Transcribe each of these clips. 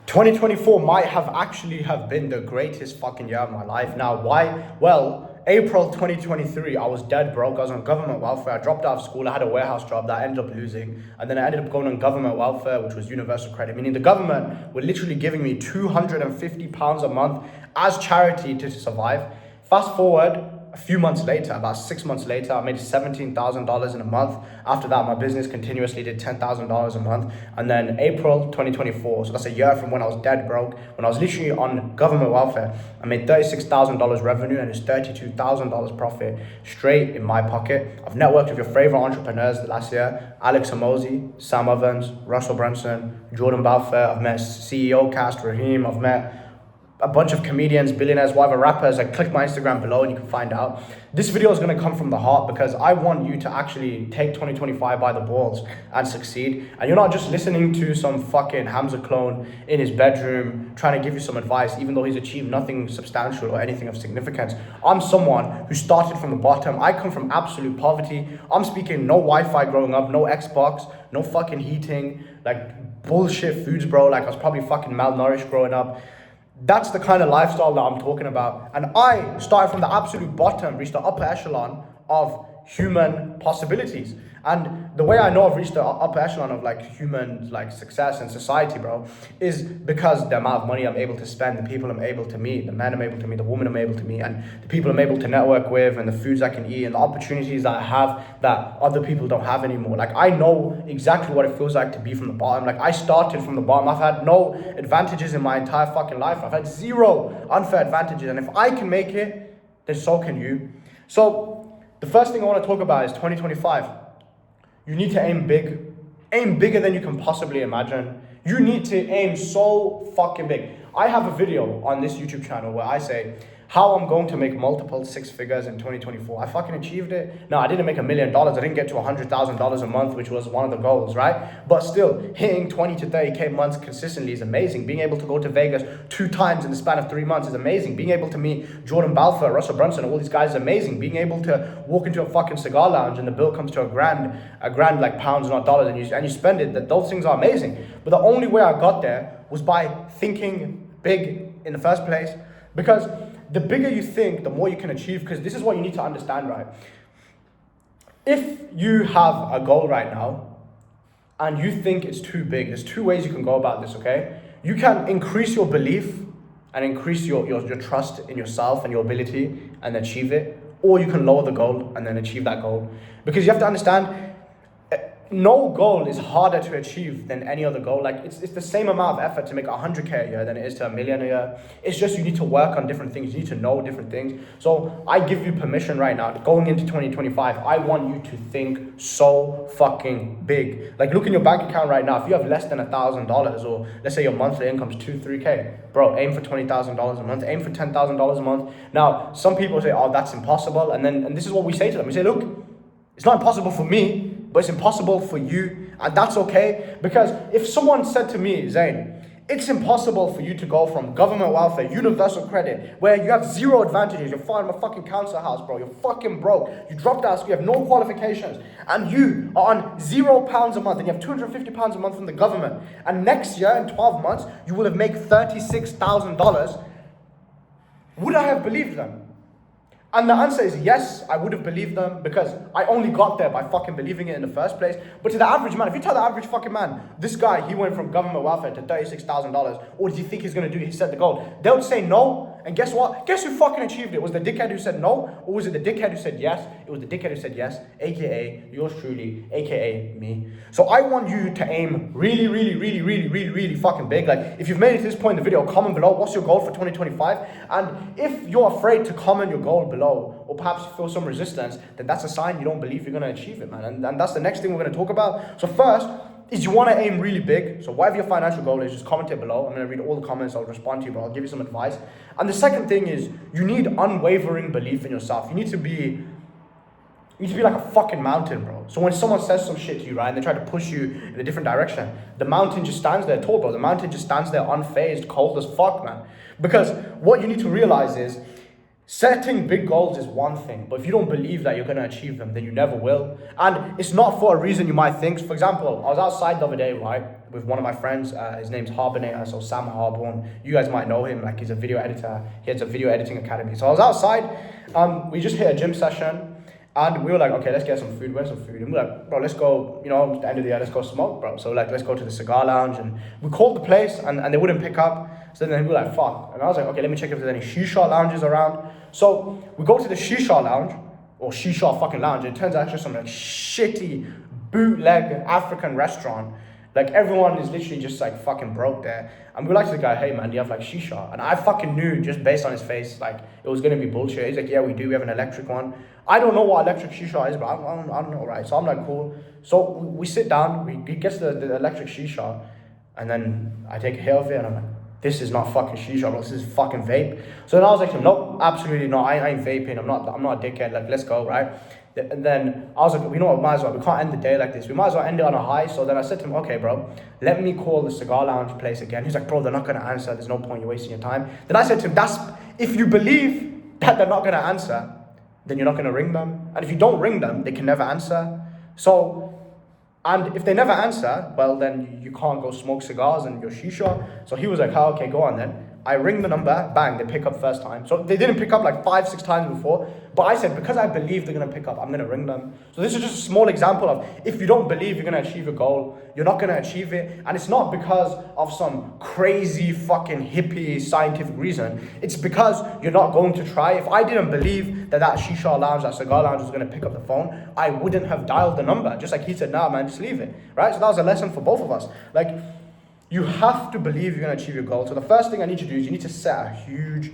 2024 might have been the greatest fucking year of my life. Now, why? Well, April 2023, I was dead broke. I was on government welfare. I dropped out of school. I had a warehouse job that I ended up losing. And then I ended up going on government welfare, which was universal credit, meaning the government were literally giving me £250 a month as charity to survive. Fast forward a few months later, about 6 months later, I made $17,000 in a month. After that, my business continuously did $10,000 a month. And then April 2024, so that's a year from when I was dead broke, when I was literally on government welfare, I made $36,000 revenue and it's $32,000 profit straight in my pocket. I've networked with your favorite entrepreneurs the last year: Alex Amosi, Sam Evans, Russell Brunson, Jordan Balfour. I've met CEO Cast Raheem. I've met a bunch of comedians, billionaires, whatever, rappers. Like, click my Instagram below and you can find out. This video is going to come from the heart because I want you to actually take 2025 by the balls and succeed. And you're not just listening to some fucking Hamza clone in his bedroom trying to give you some advice, even though he's achieved nothing substantial or anything of significance. I'm someone who started from the bottom. I come from absolute poverty. I'm speaking no Wi-Fi growing up, no Xbox, no fucking heating, like bullshit foods, bro. Like, I was probably fucking malnourished growing up. That's the kind of lifestyle that I'm talking about. And I started from the absolute bottom, reached the upper echelon of human possibilities. And the way I know I've reached the upper echelon of like human like success in society, bro, is because the amount of money I'm able to spend, the people I'm able to meet, the men I'm able to meet, the women I'm able to meet, and the people I'm able to network with, and the foods I can eat, and the opportunities that I have that other people don't have anymore. Like, I know exactly what it feels like to be from the bottom. Like, I started from the bottom. I've had no advantages in my entire fucking life. I've had zero unfair advantages. And if I can make it, then so can you. So the first thing I want to talk about is 2025. You need to aim big. Aim bigger than you can possibly imagine. You need to aim so fucking big. I have a video on this YouTube channel where I say how I'm going to make multiple six figures in 2024. I fucking achieved it. No, I didn't make $1 million. I didn't get to $100,000 a month, which was one of the goals, right? But still, hitting 20 to 30K months consistently is amazing. Being able to go to Vegas 2 times in the span of 3 months is amazing. Being able to meet Jordan Balfour, Russell Brunson, all these guys is amazing. Being able to walk into a fucking cigar lounge and the bill comes to a grand like pounds, not dollars, and you spend it, those things are amazing. But the only way I got there was by thinking big in the first place. Because the bigger you think, the more you can achieve. Because this is what you need to understand, right? If you have a goal right now and you think it's too big, there's 2 ways you can go about this, okay? You can increase your belief and increase your trust in yourself and your ability and achieve it. Or you can lower the goal and then achieve that goal. Because you have to understand, no goal is harder to achieve than any other goal. Like, it's the same amount of effort to make 100K a year than it is to $1 million a year. It's just you need to work on different things. You need to know different things. So I give you permission right now, going into 2025, I want you to think so fucking big. Like, look in your bank account right now. If you have less than $1,000, or let's say your monthly income is 2-3K, bro, aim for $20,000 a month, aim for $10,000 a month. Now, some people say, oh, that's impossible. And this is what we say to them. We say, look, it's not impossible for me, but it's impossible for you, and that's okay. Because if someone said to me, Zain, it's impossible for you to go from government welfare, universal credit, where you have zero advantages, you're from a fucking council house, bro, you're fucking broke, you dropped out of school, you have no qualifications, and you are on £0 a month, and you have £250 a month from the government, and next year, in 12 months, you will have made $36,000, would I have believed them? And the answer is yes, I would have believed them, because I only got there by fucking believing it in the first place. But to the average man, if you tell the average fucking man, this guy, he went from government welfare to $36,000, what do you think he's going to do? He set the goal. They'll say no. And guess what? Guess who fucking achieved it? Was the dickhead who said no? Or was it the dickhead who said yes? It was the dickhead who said yes, aka yours truly, aka me. So I want you to aim really, really, really, really, really, really fucking big. Like, if you've made it to this point in the video, comment below what's your goal for 2025. And if you're afraid to comment your goal below, or perhaps feel some resistance, then that's a sign you don't believe you're going to achieve it, man. And that's the next thing we're going to talk about. So first is you want to aim really big. So whatever your financial goal is, just comment it below. I'm going to read all the comments. I'll respond to you, but I'll give you some advice. And the second thing is you need unwavering belief in yourself. You need to be like a fucking mountain, bro. So when someone says some shit to you, right, and they try to push you in a different direction, the mountain just stands there tall, bro. The mountain just stands there unfazed, cold as fuck, man. Because what you need to realize is Setting big goals is one thing, but if you don't believe that you're going to achieve them, then you never will. And it's not for a reason you might think. For example, I was outside the other day, right, with one of my friends. His name's Harbonator, so Sam Harborn. You guys might know him, like he's a video editor. He has a video editing academy. So I was outside, we just hit a gym session, and we were like, okay, let's get some food. Where's some food? And we were like, bro, let's go, at the end of the year, let's go smoke, bro. So like, let's go to the cigar lounge. And we called the place, and they wouldn't pick up. So then we were like, fuck. And I was like, okay, let me check if there's any shisha lounges around. So we go to the shisha lounge, or shisha fucking lounge. And it turns out it's just some like shitty bootleg African restaurant. Like everyone is literally just like fucking broke there. And we were like to the guy, hey man, do you have like shisha? And I fucking knew just based on his face, like it was gonna be bullshit. He's like, yeah, we do. We have an electric one. I don't know what electric shisha is, but I don't know, right? So I'm like, cool. So we sit down. He gets the electric shisha, and then I take a hit of it, and I'm like, this is not fucking shisha, bro. This is fucking vape. So then I was like, nope, absolutely not. I ain't vaping. I'm not a dickhead. Like, let's go, right? And then I was like, you know what, might as well. We can't end the day like this. We might as well end it on a high. So then I said to him, okay, bro, let me call the cigar lounge place again. He's like, bro, they're not going to answer. There's no point. You're wasting your time. Then I said to him, if you believe that they're not going to answer, then you're not going to ring them. And if you don't ring them, they can never answer. And if they never answer, well, then you can't go smoke cigars and your shisha. So he was like, oh, okay, go on then. I ring the number, bang, they pick up first time. So they didn't pick up like 5-6 times before. But I said, because I believe they're going to pick up, I'm going to ring them. So this is just a small example of, if you don't believe you're going to achieve a goal, you're not going to achieve it. And it's not because of some crazy fucking hippie scientific reason. It's because you're not going to try. If I didn't believe that shisha lounge, that cigar lounge was going to pick up the phone, I wouldn't have dialed the number. Just like he said, nah, man, just leave it. Right? So that was a lesson for both of us. Like, you have to believe you're going to achieve your goal. So the first thing I need to do is you need to set a huge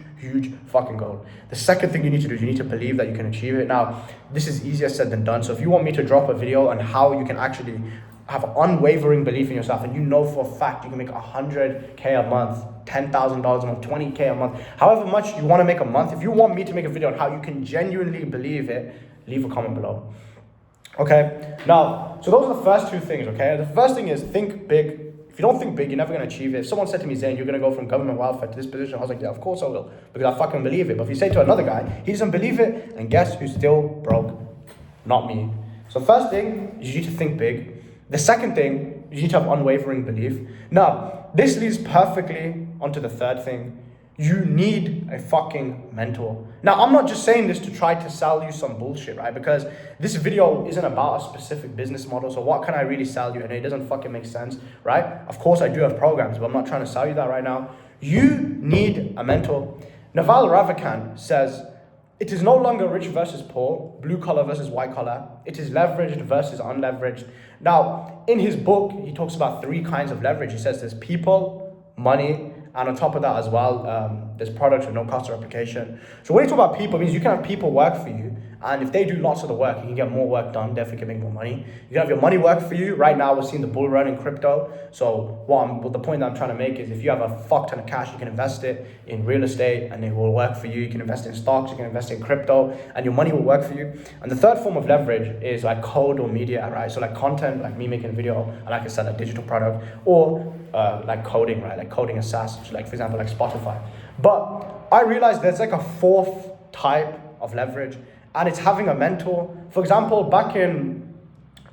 fucking goal. The second thing you need to do is you need to believe that you can achieve it. Now, this is easier said than done. So if you want me to drop a video on how you can actually have unwavering belief in yourself, and you know for a fact you can make $100K a month, $10,000 a month, $20K a month, however much you want to make a month, if you want me to make a video on how you can genuinely believe it, leave a comment below. Okay, now, so those are the first two things, okay? The first thing is think big. If you don't think big, you're never going to achieve it. Someone said to me, Zain, you're going to go from government welfare to this position. I was like, yeah, of course I will, because I fucking believe it. But if you say to another guy, he doesn't believe it, and guess who's still broke? Not me. So first thing, you need to think big. The second thing, you need to have unwavering belief. Now, this leads perfectly onto the third thing. You need a fucking mentor. Now, I'm not just saying this to try to sell you some bullshit, right? Because this video isn't about a specific business model. So what can I really sell you? And it doesn't fucking make sense, right? Of course, I do have programs, but I'm not trying to sell you that right now. You need a mentor. Naval Ravikant says, it is no longer rich versus poor, blue collar versus white collar. It is leveraged versus unleveraged. Now, in his book, he talks about 3 kinds of leverage. He says there's people, money, and on top of that as well, there's products with no cost of replication. So when you talk about people, it means you can have people work for you. And if they do lots of the work, you can get more work done, definitely can make more money. You can have your money work for you. Right now, we're seeing the bull run in crypto. So the point that I'm trying to make is if you have a fuck ton of cash, you can invest it in real estate and it will work for you. You can invest in stocks, you can invest in crypto, and your money will work for you. And the third form of leverage is like code or media, right? So like content, like me making a video, and I can sell a digital product, or like coding, right? Like coding a SaaS, like for example, like Spotify. But I realized there's like a fourth type of leverage, and it's having a mentor. For example, back in,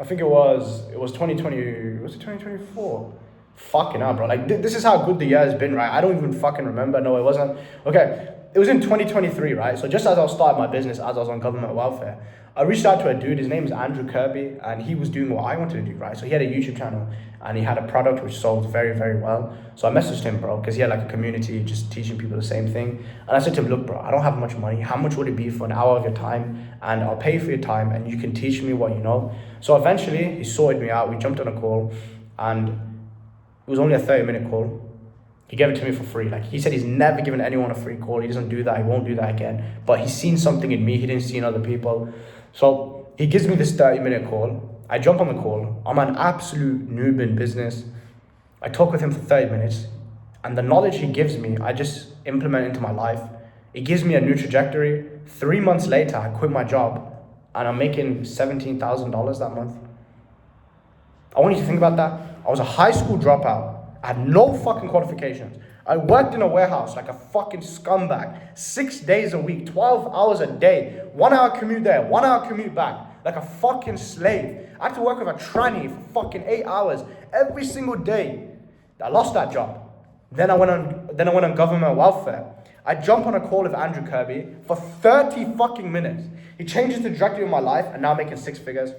I think it was 2020, was it 2024? Fucking hell, bro. Like, this is how good the year has been, right? I don't even fucking remember. No, it wasn't. Okay, it was in 2023, right? So just as I was starting my business, as I was on government welfare, I reached out to a dude, his name is Andrew Kirby, and he was doing what I wanted to do, right? So he had a YouTube channel, and he had a product which sold very, very well. So I messaged him, bro, because he had like a community just teaching people the same thing. And I said to him, look, bro, I don't have much money. How much would it be for an hour of your time? And I'll pay for your time, and you can teach me what you know. So eventually, he sorted me out. We jumped on a call, and it was only a 30-minute call. He gave it to me for free. Like, he said he's never given anyone a free call. He doesn't do that. He won't do that again. But he's seen something in me he didn't see in other people. So he gives me this 30-minute call. I jump on the call. I'm an absolute noob in business. I talk with him for 30 minutes. And the knowledge he gives me, I just implement into my life. It gives me a new trajectory. 3 months later, I quit my job. And I'm making $17,000 that month. I want you to think about that. I was a high school dropout. I had no fucking qualifications. I worked in a warehouse like a fucking scumbag, 6 days a week, 12 hours a day, 1 hour commute there, 1 hour commute back, like a fucking slave. I had to work with a tranny for fucking 8 hours every single day. I lost that job. Then I went on government welfare. I jump on a call with Andrew Kirby for 30 fucking minutes. He changes the trajectory of my life and now I'm making 6 figures.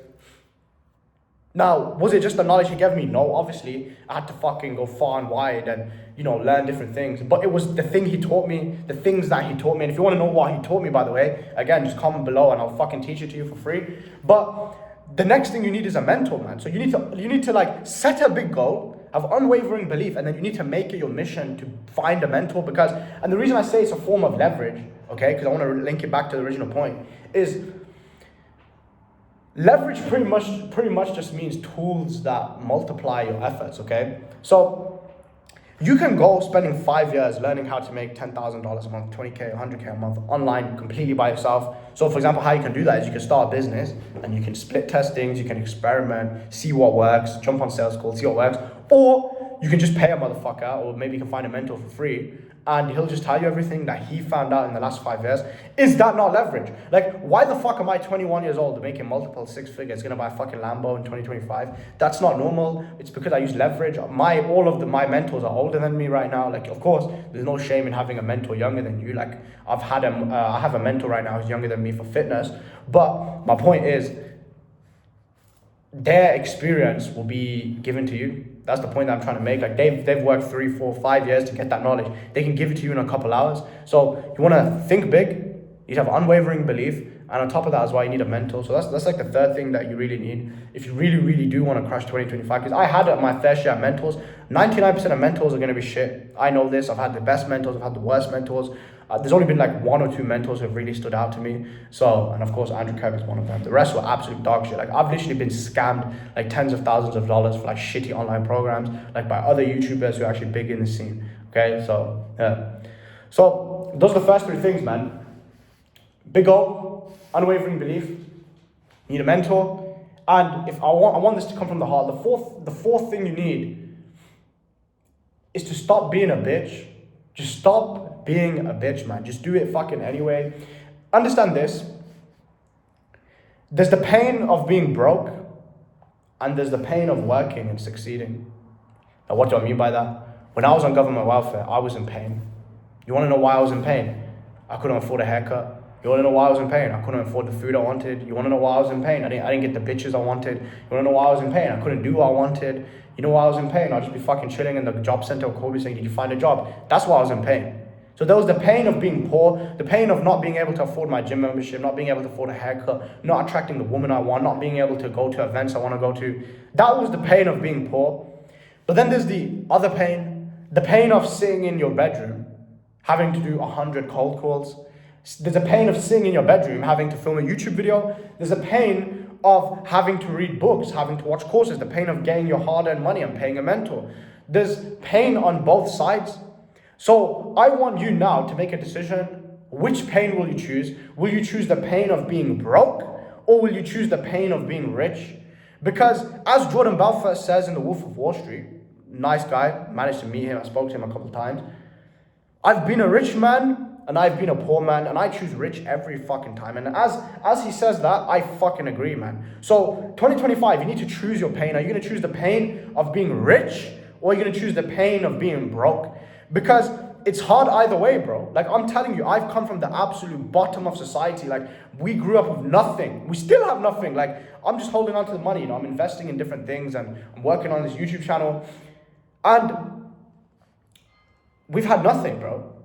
Now, was it just the knowledge he gave me? No, obviously. I had to fucking go far and wide and, learn different things. But it was the thing he taught me, the things that he taught me. And if you want to know what he taught me, by the way, again, just comment below and I'll fucking teach it to you for free. But the next thing you need is a mentor, man. So you need to like set a big goal, have unwavering belief, and then you need to make it your mission to find a mentor and the reason I say it's a form of leverage, okay, because I want to link it back to the original point, is leverage pretty much just means tools that multiply your efforts, okay? So you can go spending 5 years learning how to make $10,000 a month, 20K, 100K a month online completely by yourself. So for example, how you can do that is you can start a business and you can split testings, you can experiment, see what works, jump on sales calls, see what works, or you can just pay a motherfucker, or maybe you can find a mentor for free and he'll just tell you everything that he found out in the last 5 years. Is that not leverage? Like, why the fuck am I 21 years old making multiple 6 figures, gonna buy a fucking Lambo in 2025? That's not normal. It's because I use leverage. All of my mentors are older than me right now. Like, of course, there's no shame in having a mentor younger than you. Like, I have a mentor right now who's younger than me for fitness. But my point is, their experience will be given to you. That's the point that I'm trying to make. Like they've worked 3, 4, 5 years to get that knowledge. They can give it to you in a couple hours. So you want to think big. You have unwavering belief, and on top of that as well, you need a mentor. So that's like the third thing that you really need if you really do want to crush 2025. Because I had my fair share of mentors. 99% of mentors are going to be shit. I know this. I've had the best mentors. I've had the worst mentors. There's only been like 1 or 2 mentors who have really stood out to me. So, and of course, Andrew Kirby is one of them. The rest were absolute dog shit. Like, I've literally been scammed like tens of thousands of dollars for like shitty online programs, like by other YouTubers who are actually big in the scene. Okay, so yeah. So those are the first 3 things, man. Big goal, unwavering belief, you need a mentor, and if I want this to come from the heart, the fourth thing you need is to stop being a bitch. Just stop being a bitch, man. Just do it fucking anyway. Understand this. There's the pain of being broke, and there's the pain of working and succeeding. Now, what do I mean by that? When I was on government welfare, I was in pain. You want to know why I was in pain? I couldn't afford a haircut. You want to know why I was in pain? I couldn't afford the food I wanted. You want to know why I was in pain? I didn't get the bitches I wanted. You want to know why I was in pain? I couldn't do what I wanted. You know why I was in pain? I'd just be fucking chilling in the job center or Kobe saying, did you find a job? That's why I was in pain. So there was the pain of being poor, the pain of not being able to afford my gym membership, not being able to afford a haircut, not attracting the woman I want, not being able to go to events I want to go to. That was the pain of being poor. But then there's the other pain, the pain of sitting in your bedroom, having to do 100 cold calls. There's a pain of sitting in your bedroom, having to film a YouTube video. There's a pain of having to read books, having to watch courses, the pain of getting your hard-earned money and paying a mentor. There's pain on both sides. So I want you now to make a decision. Which pain will you choose? Will you choose the pain of being broke, or will you choose the pain of being rich? Because as Jordan Belfort says in The Wolf of Wall Street, nice guy, managed to meet him, I spoke to him a couple of times. I've been a rich man and I've been a poor man, and I choose rich every fucking time. And as he says that, I fucking agree, man. So 2025, you need to choose your pain. Are you going to choose the pain of being rich, or are you going to choose the pain of being broke? Because it's hard either way, bro. Like, I'm telling you, I've come from the absolute bottom of society. Like, we grew up with nothing. We still have nothing. Like, I'm just holding on to the money, I'm investing in different things, and I'm working on this YouTube channel. And we've had nothing, bro.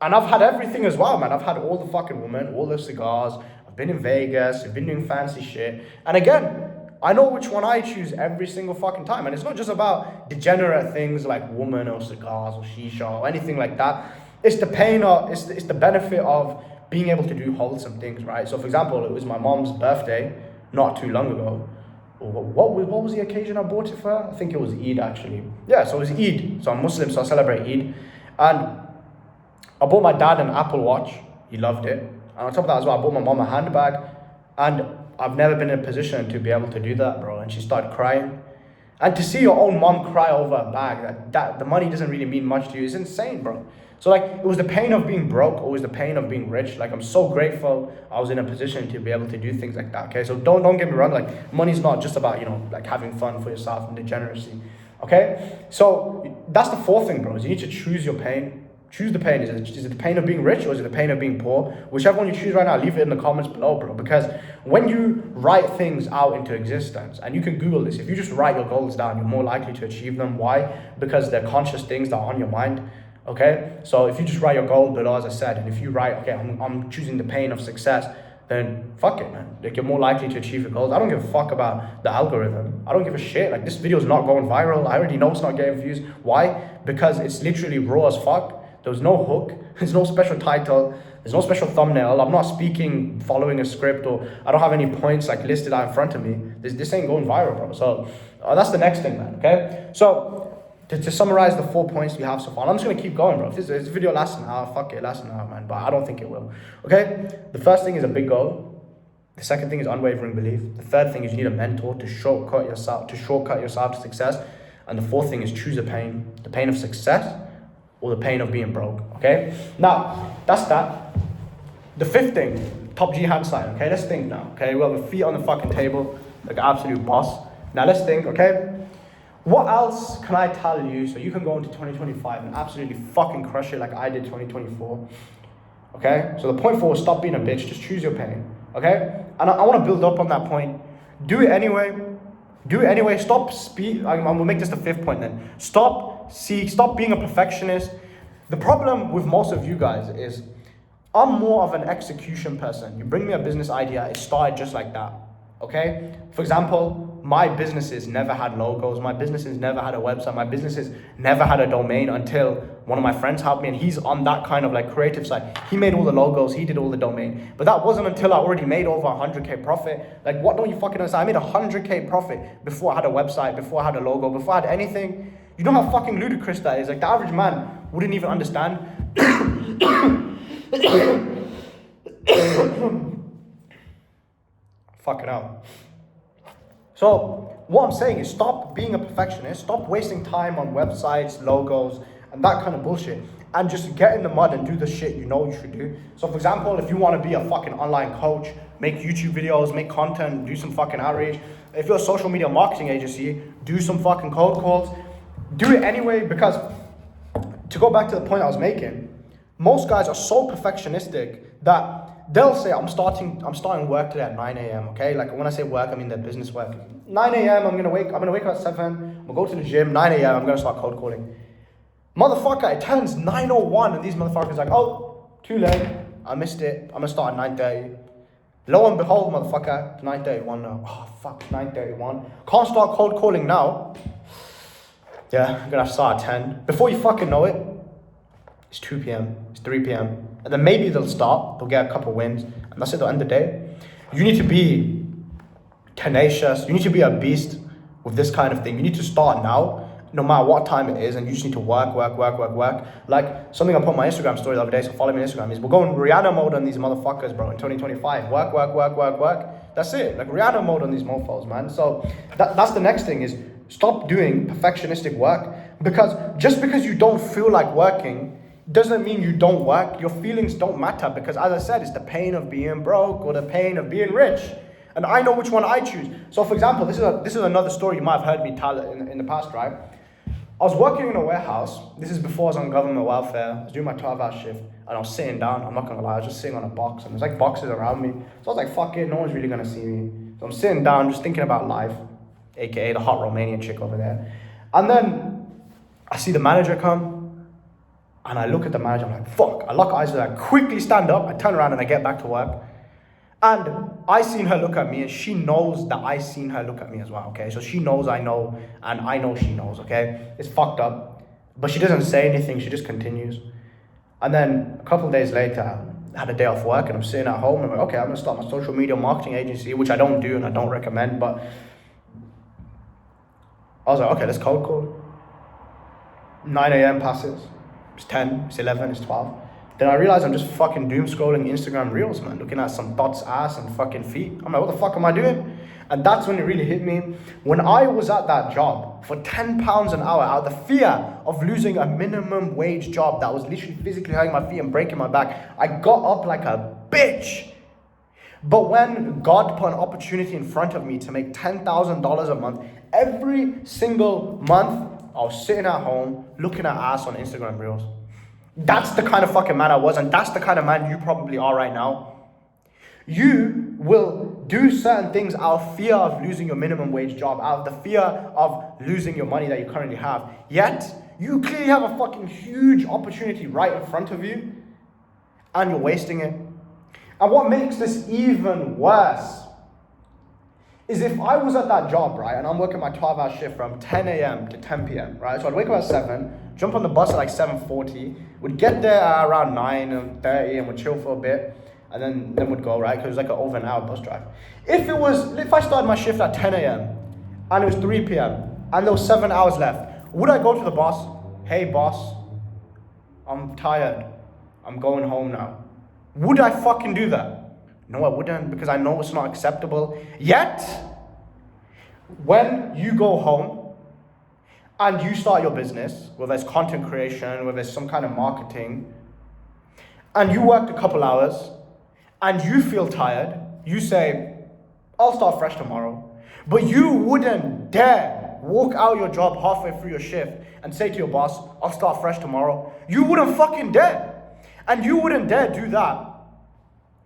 And I've had everything as well, man. I've had all the fucking women, all the cigars. I've been in Vegas. I've been doing fancy shit. And again, I know which one I choose every single fucking time. And it's not just about degenerate things like women or cigars or shisha or anything like that. It's the pain or it's the benefit of being able to do wholesome things, right? So for example, it was my mom's birthday not too long ago. What was the occasion I bought it for? I think it was Eid, actually. Yeah, so it was Eid. So I'm Muslim, so I celebrate Eid. And I bought my dad an Apple Watch. He loved it. And on top of that as well, I bought my mom a handbag. And I've never been in a position to be able to do that, bro. And she started crying. And to see your own mom cry over a bag, that the money doesn't really mean much to you, is insane, bro. So like, it was the pain of being broke, or it was the pain of being rich. Like, I'm so grateful I was in a position to be able to do things like that, okay? So don't get me wrong, like, money's not just about, like having fun for yourself and degeneracy, okay? So that's the fourth thing, bro, is you need to choose your pain. Choose the pain. Is it the pain of being rich, or is it the pain of being poor? Whichever one you choose right now, leave it in the comments below, bro. Because when you write things out into existence, and you can Google this, if you just write your goals down, you're more likely to achieve them. Why? Because they're conscious things that are on your mind. Okay? So if you just write your goal below, as I said, and if you write, okay, I'm choosing the pain of success, then fuck it, man. Like, you're more likely to achieve your goals. I don't give a fuck about the algorithm. I don't give a shit. Like, this video is not going viral. I already know it's not getting views. Why? Because it's literally raw as fuck. There's no hook, there's no special title, there's no special thumbnail. I'm not speaking following a script, or I don't have any points like listed out in front of me. This ain't going viral, bro. So that's the next thing, man, okay? So to summarize the 4 points we have so far, and I'm just gonna keep going, bro. If this video lasts an hour, fuck it, lasts an hour, man, but I don't think it will, okay? The first thing is a big goal. The second thing is unwavering belief. The third thing is you need a mentor to shortcut yourself to success. And the fourth thing is choose the pain of success, or the pain of being broke, okay? Now, that's that. The fifth thing, top G hand sign, okay? Let's think now, okay? We have our feet on the fucking table, like an absolute boss. Now, let's think, okay? What else can I tell you so you can go into 2025 and absolutely fucking crush it like I did 2024, okay? So the point 4 is stop being a bitch, just choose your pain, okay? And I want to build up on that point. Do it anyway. Stop I'm gonna make this the fifth point then. Stop being a perfectionist. The problem with most of you guys is I'm more of an execution person. You bring me a business idea, it started just like that, okay? For example, my businesses never had logos. My businesses never had a website. My businesses never had a domain until one of my friends helped me, and he's on that kind of like creative side. He made all the logos, he did all the domain. But that wasn't until I already made over 100K profit. Like, what don't you fucking understand? I made 100K profit before I had a website, before I had a logo, before I had anything. You know how fucking ludicrous that is? Like, the average man wouldn't even understand. Fucking hell. So what I'm saying is stop being a perfectionist, stop wasting time on websites, logos, and that kind of bullshit, and just get in the mud and do the shit you know you should do. So for example, if you want to be a fucking online coach, make YouTube videos, make content, do some fucking outreach. If you're a social media marketing agency, do some fucking cold calls. Do it anyway, because to go back to the point I was making, most guys are so perfectionistic that they'll say, I'm starting work today at 9 a.m., okay? Like, when I say work, I mean their business work. 9 a.m., I'm gonna wake up at 7, I'm gonna go to the gym, 9 a.m., I'm gonna start cold calling. Motherfucker, it turns 9:01, and these motherfuckers are like, oh, too late, I missed it, I'm gonna start at 9:30. Lo and behold, motherfucker, 9:31 now. Oh, fuck, 9:31. Can't start cold calling now. Yeah, I'm gonna have to start at 10. Before you fucking know it, it's 2 p.m., it's 3 p.m., and then maybe they'll start, they'll get a couple wins, and that's it at the end of the day. You need to be tenacious, you need to be a beast with this kind of thing. You need to start now, no matter what time it is, and you just need to work. Like, something I put on my Instagram story the other day, so follow me on Instagram, is we're going Rihanna mode on these motherfuckers, bro, in 2025. Work. That's it, like Rihanna mode on these mofos, man. So that's the next thing, is stop doing perfectionistic work, because just because you don't feel like working doesn't mean you don't work. Your feelings don't matter, because as I said, it's the pain of being broke or the pain of being rich. And I know which one I choose. So for example, this is another story you might have heard me tell in the past, right? I was working in a warehouse. This is before I was on government welfare. I was doing my 12-hour shift, and I was sitting down. I'm not gonna lie, I was just sitting on a box, and there's like boxes around me. So I was like, fuck it, no one's really gonna see me. So I'm sitting down, just thinking about life, aka the hot Romanian chick over there. And then I see the manager come, and I look at the manager, I'm like, fuck. I lock eyes with her, I quickly stand up, I turn around and I get back to work. And I seen her look at me, and she knows that I seen her look at me as well, okay? So she knows I know, and I know she knows, okay? It's fucked up. But she doesn't say anything, she just continues. And then a couple of days later, I had a day off work, and I'm sitting at home, and I'm like, okay, I'm gonna start my social media marketing agency, which I don't do and I don't recommend, but I was like, okay, let's cold call. 9 a.m. passes. It's 10, it's 11, it's 12. Then I realized I'm just fucking doom scrolling Instagram reels, man, looking at some thoughts, ass, and fucking feet. I'm like, what the fuck am I doing? And that's when it really hit me. When I was at that job for £10 an hour, out of the fear of losing a minimum wage job that was literally physically hurting my feet and breaking my back, I got up like a bitch. But when God put an opportunity in front of me to make $10,000 a month, every single month, I was sitting at home looking at ass on Instagram Reels. That's the kind of fucking man I was, and that's the kind of man you probably are right now. You will do certain things out of fear of losing your minimum wage job, out of the fear of losing your money that you currently have. Yet, you clearly have a fucking huge opportunity right in front of you, and you're wasting it. And what makes this even worse is if I was at that job, right, and I'm working my 12-hour shift from 10 a.m. to 10 p.m., right? So I'd wake up at 7, jump on the bus at like 7:40, would get there around 9:30 and would chill for a bit, and then would go, right? Because it was like an over an hour bus drive. If I started my shift at 10 a.m. and it was 3 p.m. and there was 7 hours left, would I go to the boss, hey boss, I'm tired, I'm going home now? Would I fucking do that? No, I wouldn't, because I know it's not acceptable. Yet, when you go home and you start your business, whether it's content creation, whether it's some kind of marketing, and you worked a couple hours and you feel tired, you say, I'll start fresh tomorrow. But you wouldn't dare walk out your job halfway through your shift and say to your boss, I'll start fresh tomorrow. You wouldn't fucking dare. And you wouldn't dare do that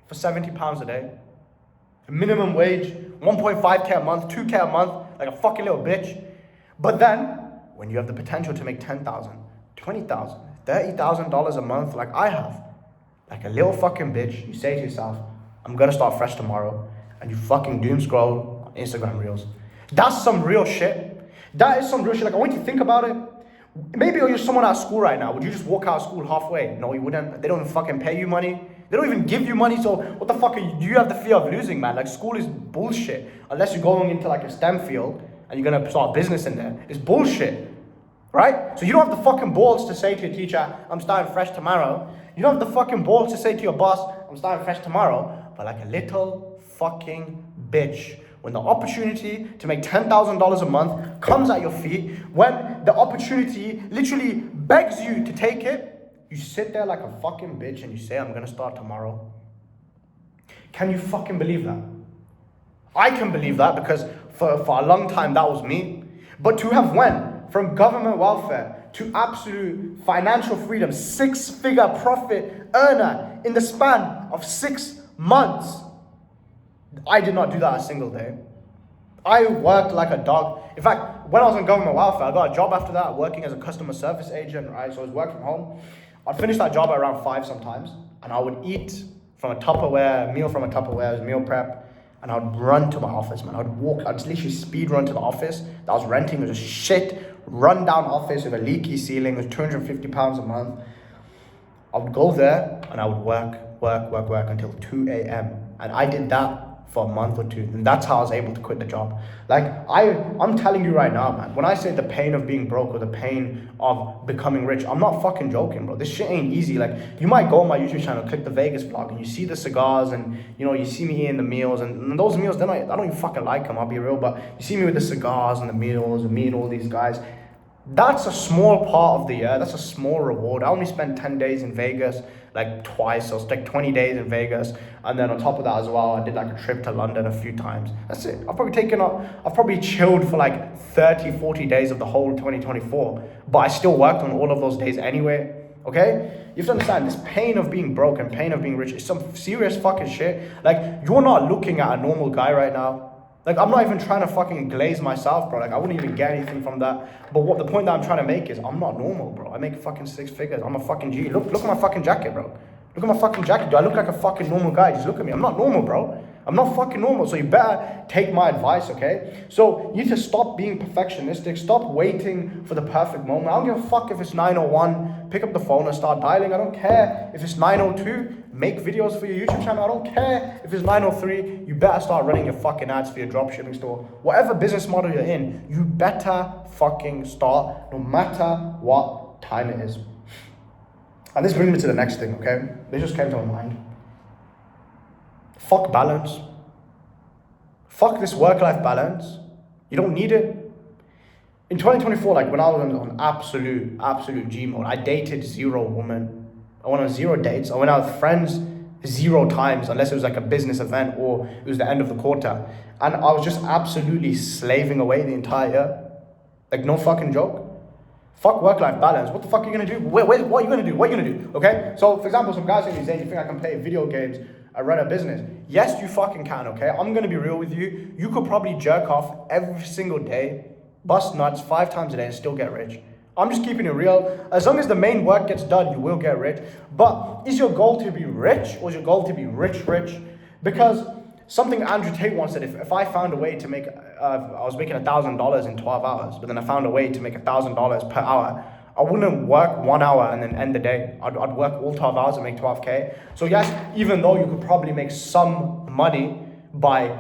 for £70 a day. Minimum wage, 1.5k a month, 2k a month, like a fucking little bitch. But then, when you have the potential to make $10,000, $20,000, $30,000 a month like I have, like a little fucking bitch, you say to yourself, I'm gonna start fresh tomorrow, and you fucking doom scroll on Instagram Reels. That's some real shit. That is some real shit. Like, I want you to think about it. Maybe you're someone at school right now. Would you just walk out of school halfway? No, you wouldn't. They don't even fucking pay you money. They don't even give you money, so what the fuck do you have the fear of losing, man? Like, school is bullshit. Unless you're going into like a STEM field and you're gonna start a business in there. It's bullshit, right? So you don't have the fucking balls to say to your teacher, I'm starting fresh tomorrow. You don't have the fucking balls to say to your boss, I'm starting fresh tomorrow. But like a little fucking bitch, when the opportunity to make $10,000 a month comes at your feet, when the opportunity literally begs you to take it, you sit there like a fucking bitch and you say, I'm gonna start tomorrow. Can you fucking believe that? I can believe that because for a long time that was me. But to have went from government welfare to absolute financial freedom, 6-figure profit earner in the span of 6 months, I did not do that a single day. I worked like a dog. In fact, when I was on government welfare, I got a job after that working as a customer service agent, right? So I was working from home. I'd finish that job at around 5 sometimes, and I would eat from a Tupperware, meal from a Tupperware, it was meal prep, and I would run to my office, man. I'd literally speed run to the office that I was renting. It was a shit, run down office with a leaky ceiling. It was £250 a month. I would go there and I would work until 2 a.m. And I did that for a month or two, and that's how I was able to quit the job. Like, I'm telling you right now, man, when I say the pain of being broke or the pain of becoming rich, I'm not fucking joking, bro. This shit ain't easy. Like, you might go on my YouTube channel, click the Vegas vlog, and you see the cigars, and you know, you see me eating the meals, and those meals, I don't even fucking like them, I'll be real, but you see me with the cigars and the meals, and me and all these guys. That's a small part of the year. That's a small reward. I only spent 10 days in Vegas, like twice. So it's like 20 days in Vegas. And then on top of that as well, I did like a trip to London a few times. That's it. I've probably chilled for like 30, 40 days of the whole 2024. But I still worked on all of those days anyway. Okay? You have to understand, this pain of being broke and pain of being rich is some serious fucking shit. Like, you're not looking at a normal guy right now. Like, I'm not even trying to fucking glaze myself, bro. Like, I wouldn't even get anything from that. But the point that I'm trying to make is, I'm not normal, bro. I make fucking 6 figures. I'm a fucking G. Look at my fucking jacket, bro. Look at my fucking jacket. Do I look like a fucking normal guy? Just look at me. I'm not normal, bro. I'm not fucking normal. So you better take my advice, okay? So you need to stop being perfectionistic. Stop waiting for the perfect moment. I don't give a fuck if it's 9:01. Pick up the phone and start dialing. I don't care if it's 9:02. Make videos for your YouTube channel. I don't care if it's 9:03. You better start running your fucking ads for your dropshipping store. Whatever business model you're in, you better fucking start no matter what time it is. And this brings me to the next thing, okay? This just came to my mind. Fuck balance. Fuck this work-life balance. You don't need it. In 2024, like when I was on absolute G mode, I dated 0 women. I went on 0 dates. I went out with friends 0 times, unless it was like a business event or it was the end of the quarter. And I was just absolutely slaving away the entire year. Like, no fucking joke. Fuck work-life balance. What the fuck are you gonna do? What are you gonna do? What are you gonna do? Okay? So, for example, some guys say, Zain, you think I can play video games? I run a business. Yes, you fucking can, okay? I'm gonna be real with you. You could probably jerk off every single day, bust nuts 5 times a day and still get rich. I'm just keeping it real. As long as the main work gets done, you will get rich. But is your goal to be rich or is your goal to be rich? Because something Andrew Tate once said, if I found a way to make, I was making $1,000 in 12 hours, but then I found a way to make $1,000 per hour, I wouldn't work 1 hour and then end the day. I'd work all 12 hours and make 12K. So yes, even though you could probably make some money by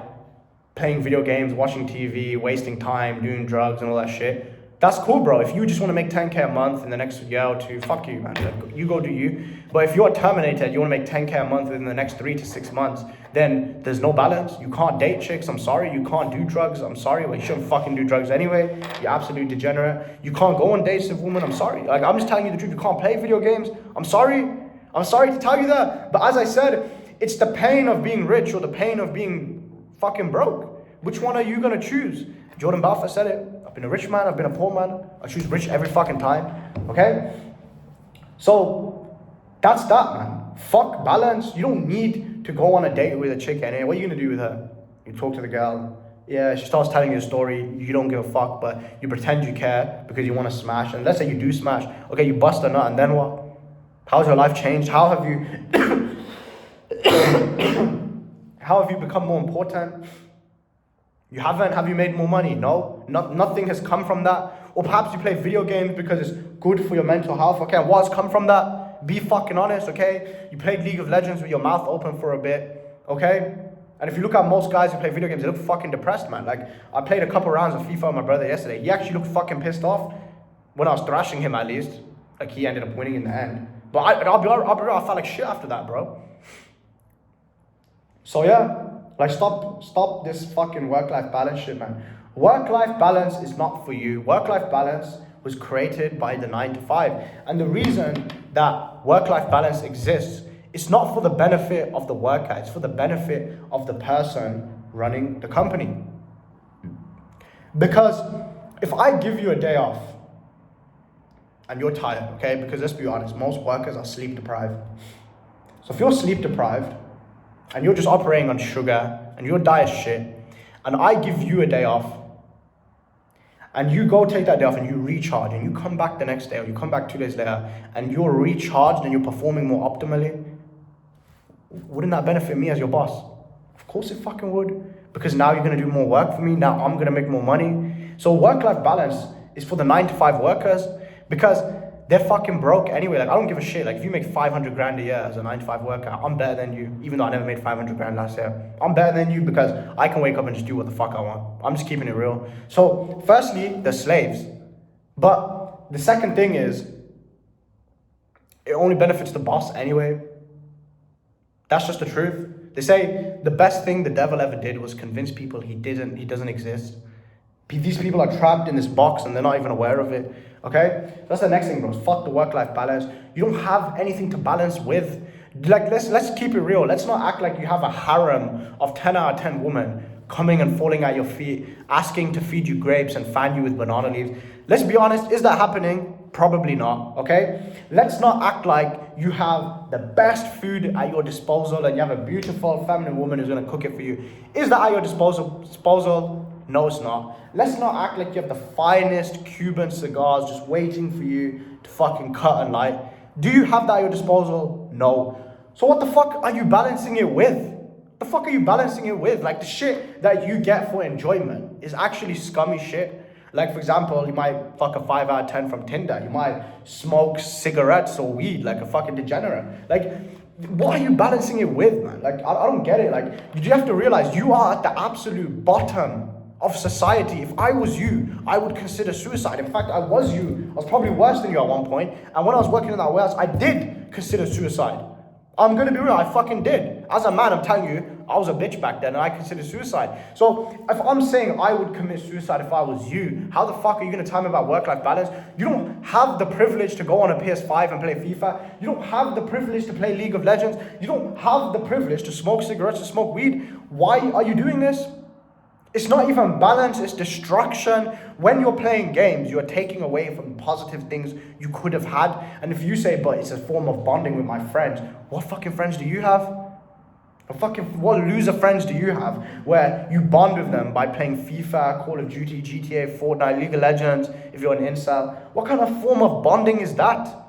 playing video games, watching TV, wasting time, doing drugs and all that shit, that's cool, bro. If you just want to make 10K a month in the next year or 2, fuck you, man. Like, you go do you. But if you're terminated, you want to make 10K a month within the next 3 to 6 months, then there's no balance. You can't date chicks, I'm sorry. You can't do drugs, I'm sorry. Well, you shouldn't fucking do drugs anyway. You're absolute degenerate. You can't go on dates with women, I'm sorry. Like, I'm just telling you the truth. You can't play video games, I'm sorry. I'm sorry to tell you that. But as I said, it's the pain of being rich or the pain of being fucking broke. Which one are you gonna choose? Jordan Belfort said it. I've been a rich man, I've been a poor man. I choose rich every fucking time, okay? So, that's that, man. Fuck balance. You don't need to go on a date with a chick anyway. What are you gonna do with her? You talk to the girl. Yeah, she starts telling you a story. You don't give a fuck, but you pretend you care because you want to smash. And let's say you do smash. Okay, you bust a nut, and then what? How's your life changed? How have you... how have you become more important? You haven't. Have you made more money? No. Nothing has come from that. Or perhaps you play video games because it's good for your mental health. Okay, and what's come from that? Be fucking honest, okay? You played League of Legends with your mouth open for a bit, okay? And if you look at most guys who play video games, they look fucking depressed, man. Like, I played a couple rounds of FIFA with my brother yesterday. He actually looked fucking pissed off when I was thrashing him, at least. Like, he ended up winning in the end. But I'll be real, I felt like shit after that, bro. So yeah. Like, stop this fucking work-life balance shit, man. Work-life balance is not for you. Work-life balance was created by the 9 to 5. And the reason that work-life balance exists, it's not for the benefit of the worker. It's for the benefit of the person running the company. Because if I give you a day off and you're tired, okay? Because let's be honest, most workers are sleep deprived. So if you're sleep deprived, and you're just operating on sugar, and your diet's shit, and I give you a day off, and you go take that day off and you recharge, and you come back the next day, or you come back 2 days later, and you're recharged and you're performing more optimally, wouldn't that benefit me as your boss? Of course it fucking would, because now you're gonna do more work for me, now I'm gonna make more money. So work-life balance is for the 9 to 5 workers, because they're fucking broke anyway. Like, I don't give a shit. Like, if you make 500 grand a year as a 9 to 5 worker, I'm better than you, even though I never made 500 grand last year. I'm better than you because I can wake up and just do what the fuck I want. I'm just keeping it real. So, firstly, they're slaves. But the second thing is, it only benefits the boss anyway. That's just the truth. They say the best thing the devil ever did was convince people he doesn't exist. These people are trapped in this box and they're not even aware of it. Okay? That's the next thing, bros. Fuck the work-life balance. You don't have anything to balance with. Like, let's keep it real. Let's not act like you have a harem of 10 out of 10 women coming and falling at your feet, asking to feed you grapes and fan you with banana leaves. Let's be honest, is that happening? Probably not, okay? Let's not act like you have the best food at your disposal and you have a beautiful feminine woman who's gonna cook it for you. Is that at your disposal? No, it's not. Let's not act like you have the finest Cuban cigars just waiting for you to fucking cut and light. Do you have that at your disposal? No. So what the fuck are you balancing it with? The fuck are you balancing it with? Like, the shit that you get for enjoyment is actually scummy shit. Like, for example, you might fuck a 5 out of 10 from Tinder. You might smoke cigarettes or weed like a fucking degenerate. Like, what are you balancing it with, man? Like, I don't get it. Like, you have to realize you are at the absolute bottom of society. If I was you, I would consider suicide. In fact, I was you. I was probably worse than you at one point. And when I was working in that warehouse, I did consider suicide. I'm gonna be real, I fucking did. As a man, I'm telling you, I was a bitch back then and I considered suicide. So if I'm saying I would commit suicide if I was you, how the fuck are you going to tell me about work-life balance? You don't have the privilege to go on a PS5 and play FIFA. You don't have the privilege to play League of Legends. You don't have the privilege to smoke cigarettes, to smoke weed. Why are you doing this? It's not even balance, it's destruction. When you're playing games, you're taking away from positive things you could have had. And if you say, but it's a form of bonding with my friends, what fucking friends do you have? What loser friends do you have where you bond with them by playing FIFA, Call of Duty, GTA, Fortnite, League of Legends, if you're an incel? What kind of form of bonding is that?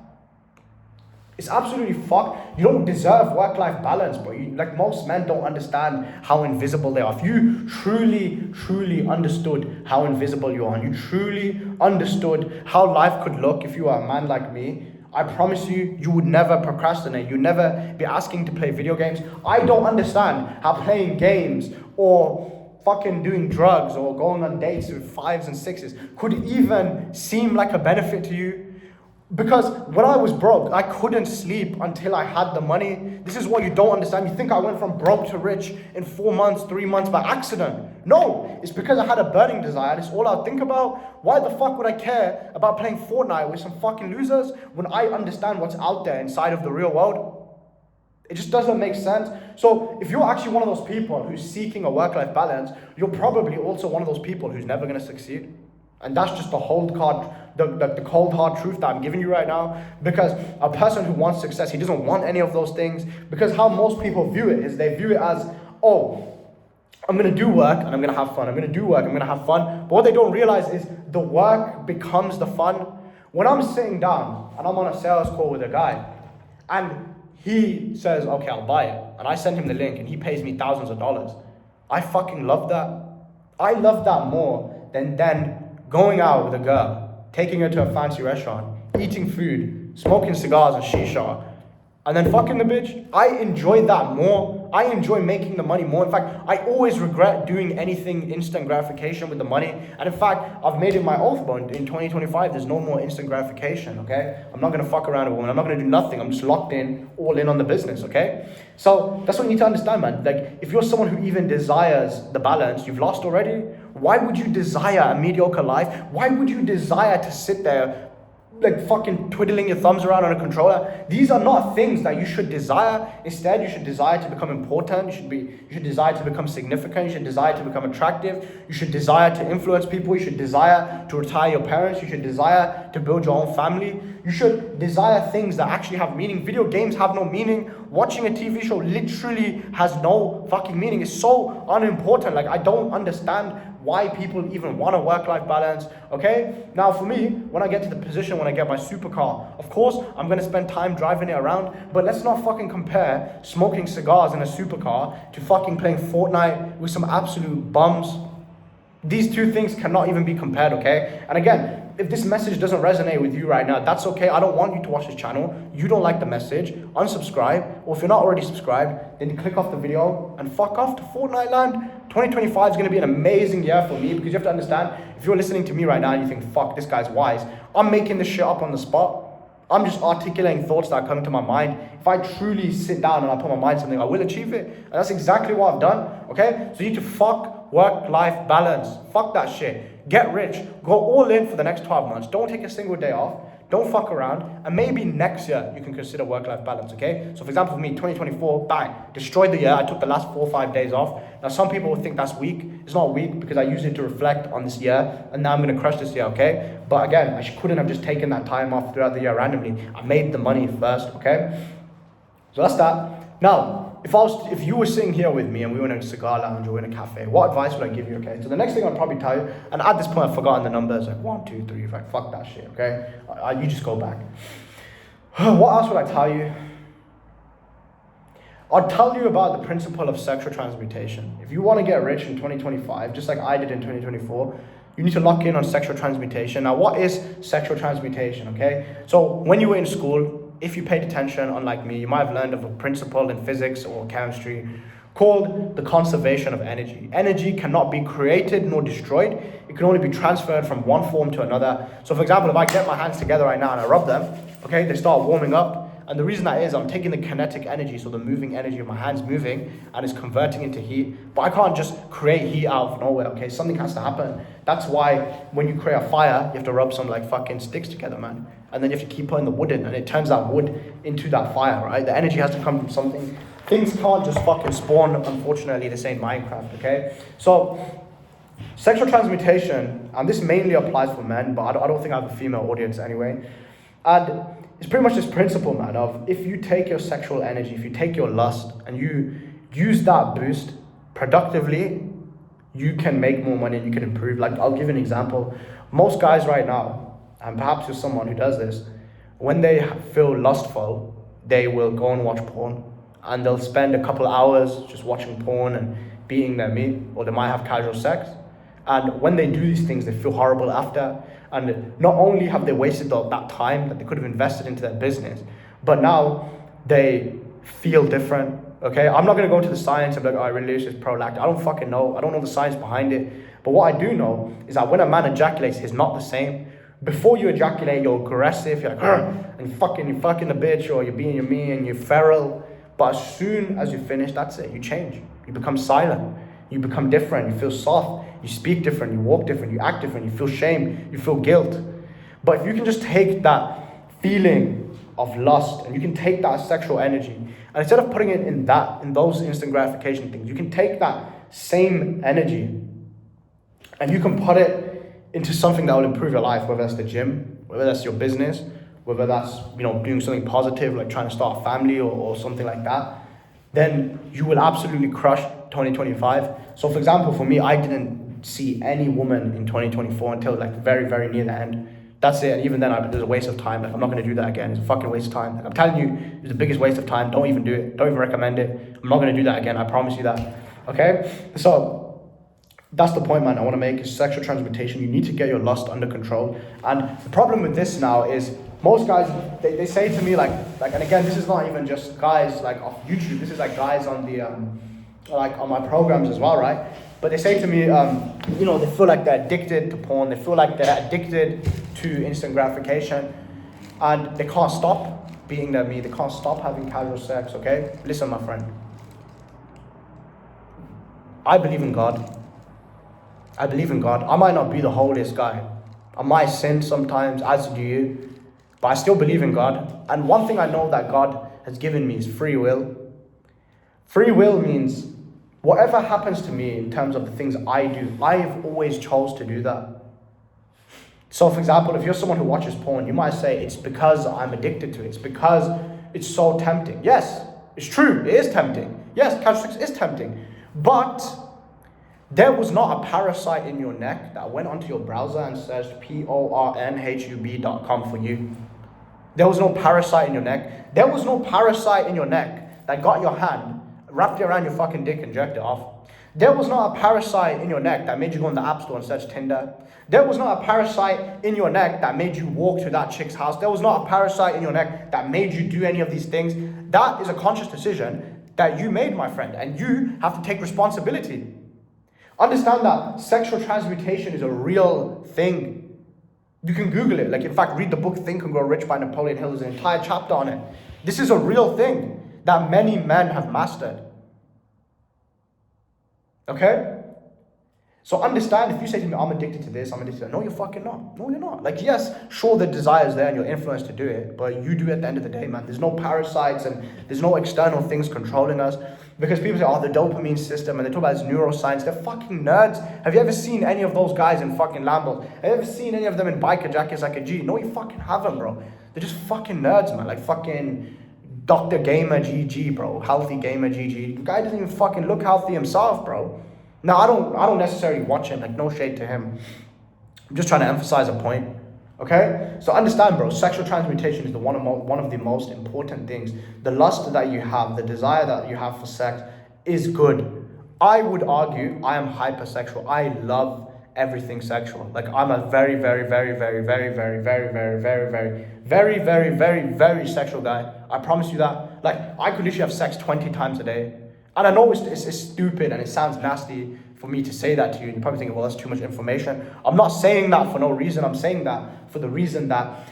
It's absolutely fucked. You don't deserve work-life balance, but like most men don't understand how invisible they are. If you truly understood how invisible you are, and you truly understood how life could look if you are a man like me, I promise you, you would never procrastinate. You'd never be asking to play video games. I don't understand how playing games or fucking doing drugs or going on dates with 5s and 6s could even seem like a benefit to you. Because when I was broke, I couldn't sleep until I had the money. This is what you don't understand. You think I went from broke to rich in 4 months, 3 months by accident. No, it's because I had a burning desire. That's all I think about. Why the fuck would I care about playing Fortnite with some fucking losers when I understand what's out there inside of the real world? It just doesn't make sense. So if you're actually one of those people who's seeking a work-life balance, you're probably also one of those people who's never going to succeed. And that's just the cold hard truth that I'm giving you right now. Because a person who wants success, he doesn't want any of those things. Because how most people view it is they view it as, oh, I'm going to do work and I'm going to have fun. I'm going to do work, I'm going to have fun. But what they don't realize is the work becomes the fun. When I'm sitting down and I'm on a sales call with a guy and he says, okay, I'll buy it. And I send him the link and he pays me thousands of dollars. I fucking love that. I love that more than going out with a girl, taking her to a fancy restaurant, eating food, smoking cigars and shisha, and then fucking the bitch. I enjoy that more. I enjoy making the money more. In fact, I always regret doing anything instant gratification with the money. And in fact, I've made it my oath, but in 2025, there's no more instant gratification, okay? I'm not going to fuck around with a woman. I'm not going to do nothing. I'm just locked in, all in on the business, okay? So that's what you need to understand, man. Like, if you're someone who even desires the balance, you've lost already. Why would you desire a mediocre life? Why would you desire to sit there like fucking twiddling your thumbs around on a controller? These are not things that you should desire. Instead, you should desire to become important. You should desire to become significant. You should desire to become attractive. You should desire to influence people. You should desire to retire your parents. You should desire to build your own family. You should desire things that actually have meaning. Video games have no meaning. Watching a TV show literally has no fucking meaning. It's so unimportant. Like, I don't understand why people even want a work-life balance, okay? Now for me, when I get to the position, when I get my supercar, of course, I'm gonna spend time driving it around, but let's not fucking compare smoking cigars in a supercar to fucking playing Fortnite with some absolute bums. These two things cannot even be compared, okay? And again, if this message doesn't resonate with you right now, that's okay. I don't want you to watch this channel. You don't like the message, unsubscribe. Or if you're not already subscribed, then you click off the video and fuck off to Fortnite land. 2025 is going to be an amazing year for me, because you have to understand, if you're listening to me right now and you think, fuck, this guy's wise, I'm making this shit up on the spot. I'm just articulating thoughts that are coming to my mind. If I truly sit down and I put my mind to something, I will achieve it. And that's exactly what I've done, okay? So you need to fuck work-life balance. Fuck that shit. Get rich. Go all in for the next 12 months. Don't take a single day off. Don't fuck around. And maybe next year you can consider work-life balance, okay? So for example, for me, 2024, bang, destroyed the year. I took the last 4 or 5 days off. Now some people will think that's weak. It's not weak, because I used it to reflect on this year, and now I'm going to crush this year, okay? But again, I couldn't have just taken that time off throughout the year randomly. I made the money first, okay? So that's that. Now, if you were sitting here with me and we were in a cigar lounge or in a cafe, what advice would I give you, okay? So the next thing I'd probably tell you, and at this point I've forgotten the numbers, like 1, 2, 3, like fuck that shit, okay? You just go back. What else would I tell you? I'll tell you about the principle of sexual transmutation. If you want to get rich in 2025, just like I did in 2024, you need to lock in on sexual transmutation. Now, what is sexual transmutation, okay? So when you were in school, if you paid attention, unlike me, you might have learned of a principle in physics or chemistry called the conservation of energy. Energy cannot be created nor destroyed. It can only be transferred from one form to another. So for example, if I get my hands together right now and I rub them, okay, they start warming up. And the reason that is, I'm taking the kinetic energy, so the moving energy of my hands moving, and it's converting into heat. But I can't just create heat out of nowhere, okay? Something has to happen. That's why when you create a fire, you have to rub some like fucking sticks together, man. And then you have to keep putting the wood in, and it turns that wood into that fire, right? The energy has to come from something. Things can't just fucking spawn, unfortunately. This ain't Minecraft, okay? So, sexual transmutation, and this mainly applies for men, but I don't think I have a female audience anyway. And it's pretty much this principle, man, of if you take your sexual energy, if you take your lust, and you use that boost productively, you can make more money, you can improve. Like, I'll give you an example. Most guys right now, and perhaps you're someone who does this, when they feel lustful, they will go and watch porn, and they'll spend a couple hours just watching porn and beating their meat, or they might have casual sex. And when they do these things, they feel horrible after. And not only have they wasted that time that they could have invested into their business, but now they feel different, okay? I'm not going to go into the science of like, oh, release is prolactin. I don't fucking know. I don't know the science behind it. But what I do know is that when a man ejaculates, it's not the same. Before you ejaculate, you're aggressive, you're like, and you're fucking the bitch, or you're being your me, and you're feral. But as soon as you finish, that's it. You change. You become silent. You become different. You feel soft. You speak different. You walk different. You act different. You feel shame. You feel guilt. But if you can just take that feeling of lust, and you can take that sexual energy, and instead of putting it in those instant gratification things, you can take that same energy and you can put it into something that will improve your life, whether that's the gym, whether that's your business, whether that's, doing something positive, like trying to start a family or something like that, then you will absolutely crush 2025. So for example, for me, I didn't see any woman in 2024 until like very, very near the end. That's it. And even then, it was a waste of time. Like, I'm not going to do that again. It's a fucking waste of time. Like, I'm telling you, it's the biggest waste of time. Don't even do it. Don't even recommend it. I'm not going to do that again. I promise you that. Okay? So that's the point, man, I want to make, is sexual transmutation. You need to get your lust under control. And the problem with this now is most guys, they say to me like, and again, this is not even just guys like off YouTube. This is like guys on the, like on my programs as well, right? But they say to me, they feel like they're addicted to porn. They feel like they're addicted to instant gratification, and they can't stop being their me. They can't stop having casual sex, okay? Listen, my friend. I believe in God. I believe in God. I might not be the holiest guy. I might sin sometimes, as do you, but I still believe in God. And one thing I know that God has given me is free will. Free will means whatever happens to me in terms of the things I do, I've always chose to do that. So for example, if you're someone who watches porn, you might say, it's because I'm addicted to it. It's because it's so tempting. Yes, it's true. It is tempting. Yes, casual sex is tempting. But there was not a parasite in your neck that went onto your browser and searched pornhub.com for you. There was no parasite in your neck. There was no parasite in your neck that got your hand, wrapped it around your fucking dick and jerked it off. There was not a parasite in your neck that made you go in the app store and search Tinder. There was not a parasite in your neck that made you walk to that chick's house. There was not a parasite in your neck that made you do any of these things. That is a conscious decision that you made, my friend, and you have to take responsibility. Understand that sexual transmutation is a real thing. You can Google it. Like, in fact, read the book Think and Grow Rich by Napoleon Hill. There's an entire chapter on it. This is a real thing that many men have mastered. Okay? So understand, if you say to me, I'm addicted to this, I'm addicted to that. No, you're fucking not. No, you're not. Like, yes, sure, the desire's there and you're influenced to do it, but you do it at the end of the day, man. There's no parasites and there's no external things controlling us. Because people say, the dopamine system, and they talk about this neuroscience. They're fucking nerds. Have you ever seen any of those guys in fucking Lambos? Have you ever seen any of them in biker jackets like a G? No, you fucking haven't, bro. They're just fucking nerds, man. Like fucking Dr. Gamer GG, bro. Healthy Gamer GG. The guy doesn't even fucking look healthy himself, bro. Now, I don't necessarily watch him. Like, no shade to him. I'm just trying to emphasize a point. Okay? So understand, bro, sexual transmutation is one of the most important things. The lust that you have, the desire that you have for sex is good. I would argue I am hypersexual. I love everything sexual. Like, I'm a very, very, very, very, very, very, very, very, very, very, very, very, very, very sexual guy. I promise you that. Like, I could literally have sex 20 times a day. And I know it's stupid and it sounds nasty for me to say that to you. And you're probably thinking, well, that's too much information. I'm not saying that for no reason. I'm saying that for the reason that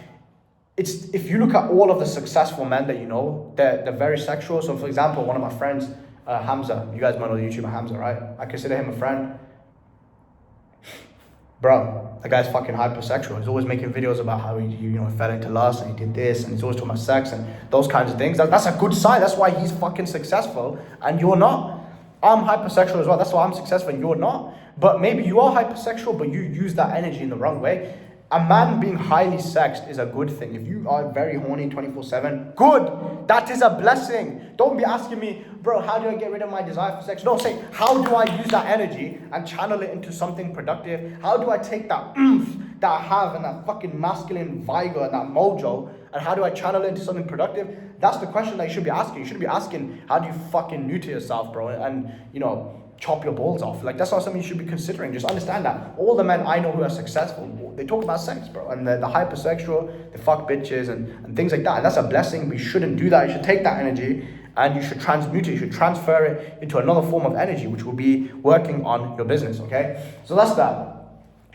it's, if you look at all of the successful men that you know, they're very sexual. So for example, one of my friends, Hamza, you guys might know the YouTuber Hamza, right? I consider him a friend. Bro, that guy's fucking hypersexual. He's always making videos about how he fell into lust and he did this, and he's always talking about sex and those kinds of things. That's a good sign. That's why he's fucking successful and you're not. I'm hypersexual as well. That's why I'm successful and you're not. But maybe you are hypersexual, but you use that energy in the wrong way. A man being highly sexed is a good thing. If you are very horny 24/7, good. That is a blessing. Don't be asking me, bro, how do I get rid of my desire for sex? No, say, how do I use that energy and channel it into something productive? How do I take that oomph that I have and that fucking masculine vigor and that mojo, and how do I channel it into something productive? That's the question that you should be asking. You shouldn't be asking, how do you fucking neuter yourself, bro? And, chop your balls off. Like, that's not something you should be considering. Just understand that all the men I know who are successful, they talk about sex, bro, and the hypersexual, they fuck bitches and things like that. And that's a blessing. We shouldn't do that. You should take that energy and you should transmute it. You should transfer it into another form of energy, which will be working on your business. Okay, so that's that.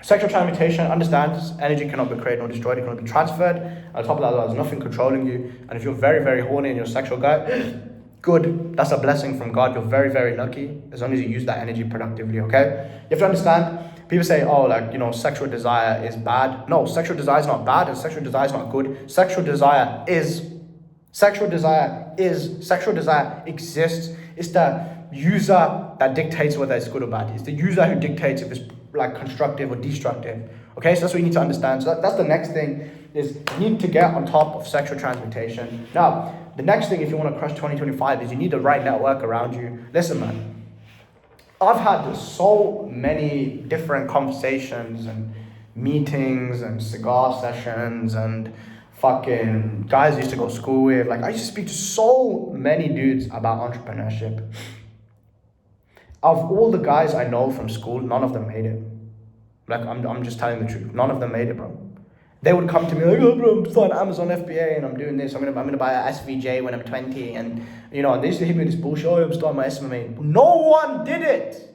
Sexual transmutation, understand, energy cannot be created nor destroyed, it cannot be transferred. On top of that, there's nothing controlling you. And if you're very, very horny and you're a sexual guy, good, that's a blessing from God. You're very, very lucky as long as you use that energy productively, okay? You have to understand, people say, sexual desire is bad. No, sexual desire is not bad and sexual desire is not good. Sexual desire exists. It's the user that dictates whether it's good or bad. It's the user who dictates if it's like constructive or destructive. Okay, so that's what you need to understand. So that's the next thing, is you need to get on top of sexual transmutation. Now, the next thing, if you want to crush 2025, is you need the right network around you. Listen, man, I've had so many different conversations and meetings and cigar sessions and fucking guys I used to go to school with. Like, I used to speak to so many dudes about entrepreneurship. Of all the guys I know from school, none of them made it. Like, I'm just telling the truth. None of them made it, bro. They would come to me like, oh, bro, I'm starting Amazon FBA and I'm doing this. I'm gonna buy a SVJ when I'm 20, and they used to hit me with this bullshit. Oh, I'm starting my SMA. No one did it.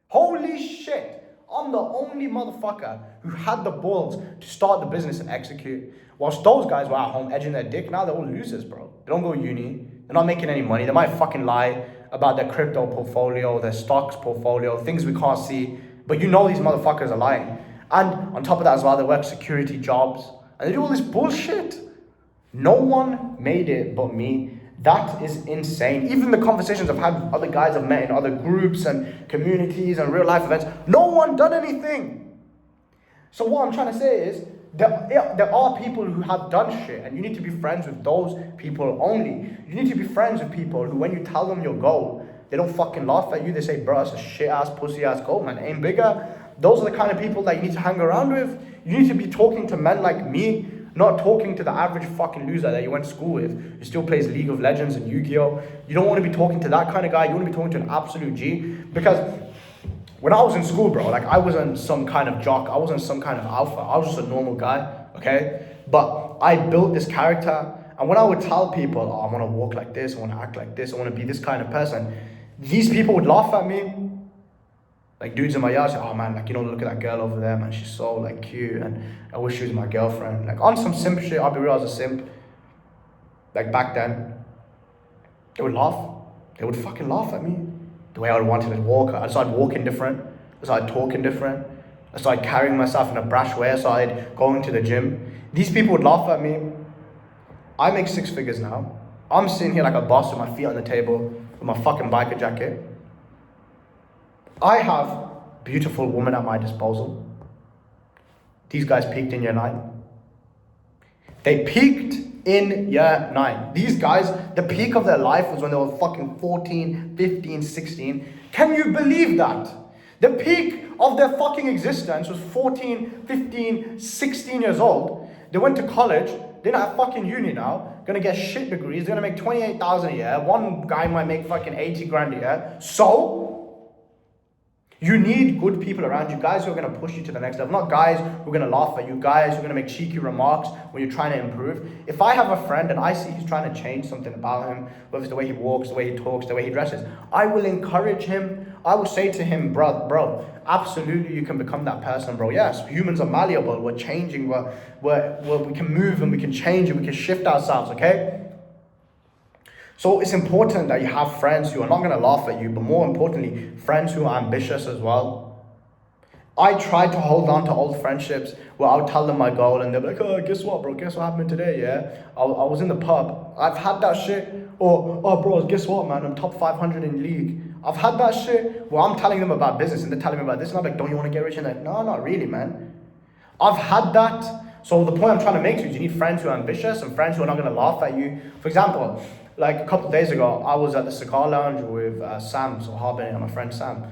Holy shit! I'm the only motherfucker who had the balls to start the business and execute. Whilst those guys were at home edging their dick, now they're all losers, bro. They don't go to uni. They're not making any money. They might fucking lie about their crypto portfolio, their stocks portfolio, things we can't see. But these motherfuckers are lying. And on top of that as well, they work security jobs. And they do all this bullshit. No one made it but me. That is insane. Even the conversations I've had with other guys I've met in other groups and communities and real life events, no one done anything. So what I'm trying to say is, there are people who have done shit, and you need to be friends with those people only. You need to be friends with people who, when you tell them your goal, they don't fucking laugh at you. They say, bro, it's a shit ass, pussy ass goal, man. Aim bigger. Those are the kind of people that you need to hang around with. You need to be talking to men like me, not talking to the average fucking loser that you went to school with, who still plays League of Legends and Yu-Gi-Oh! You don't want to be talking to that kind of guy. You want to be talking to an absolute G. Because when I was in school, bro, like, I wasn't some kind of jock. I wasn't some kind of alpha. I was just a normal guy, okay? But I built this character. And when I would tell people, oh, I want to walk like this, I want to act like this, I want to be this kind of person, these people would laugh at me. Like, dudes in my yard say, oh man, like, look at that girl over there, man, she's so like cute, and I wish she was my girlfriend. Like, on some simp shit, I'll be real, as a simp. Like, back then, they would laugh. They would fucking laugh at me. The way I wanted to walk. I started walking different. I started talking different. I started carrying myself in a brash way. I started going to the gym. These people would laugh at me. I make 6 figures now. I'm sitting here like a boss with my feet on the table, with my fucking biker jacket. I have beautiful women at my disposal. These guys peaked in year 9. They peaked in year 9. These guys, the peak of their life was when they were fucking 14, 15, 16. Can you believe that? The peak of their fucking existence was 14, 15, 16 years old. They went to college. They're not at fucking uni now. Gonna get shit degrees. They're gonna make 28,000 a year. One guy might make fucking 80 grand a year. So, You need good people around you, guys who are going to push you to the next level, not guys who are going to laugh at you, guys who are going to make cheeky remarks when you're trying to improve. If I have a friend and I see he's trying to change something about him, whether it's the way he walks, the way he talks, the way he dresses, I will encourage him. I will say to him, bro, absolutely you can become that person, bro. Yes, humans are malleable, we're changing, we can move and we can change and we can shift ourselves, okay? So it's important that you have friends who are not going to laugh at you, but more importantly, friends who are ambitious as well. I try to hold on to old friendships where I'll tell them my goal and they'll be like, oh, guess what, bro? Guess what happened today, yeah? I was in the pub. I've had that shit. Or, oh, bro, guess what, man? I'm top 500 in league. I've had that shit where I'm telling them about business and they're telling me about this. And I'm like, don't you want to get rich? And they're like, no, not really, man. I've had that. So the point I'm trying to make is you need friends who are ambitious and friends who are not going to laugh at you. For example, like a couple of days ago, I was at the cigar lounge with Sam, so Harbin and my friend Sam.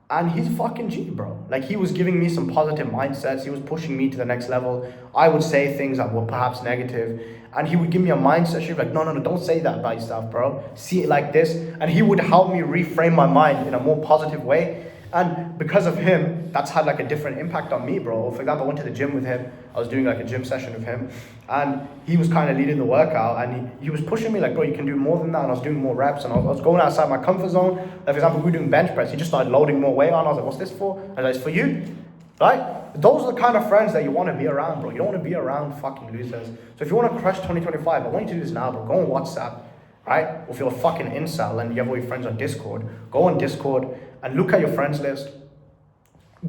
And he's a fucking G, bro. Like, he was giving me some positive mindsets. He was pushing me to the next level. I would say things that were perhaps negative. And he would give me a mindset shift, like, no, don't say that about yourself, bro. See it like this. And he would help me reframe my mind in a more positive way. And because of him, that's had like a different impact on me, bro. For example, I went to the gym with him. I was doing like a gym session with him. And he was kind of leading the workout. And he was pushing me like, bro, you can do more than that. And I was doing more reps. And I was going outside my comfort zone. Like, for example, we were doing bench press. He just started loading more weight on. I was like, what's this for? And I was like, it's for you. Right? Those are the kind of friends that you want to be around, bro. You don't want to be around fucking losers. So if you want to crush 2025, I want you to do this now, bro. Go on WhatsApp. Right? Or if you're a fucking incel and you have all your friends on Discord, go on Discord and look at your friends list.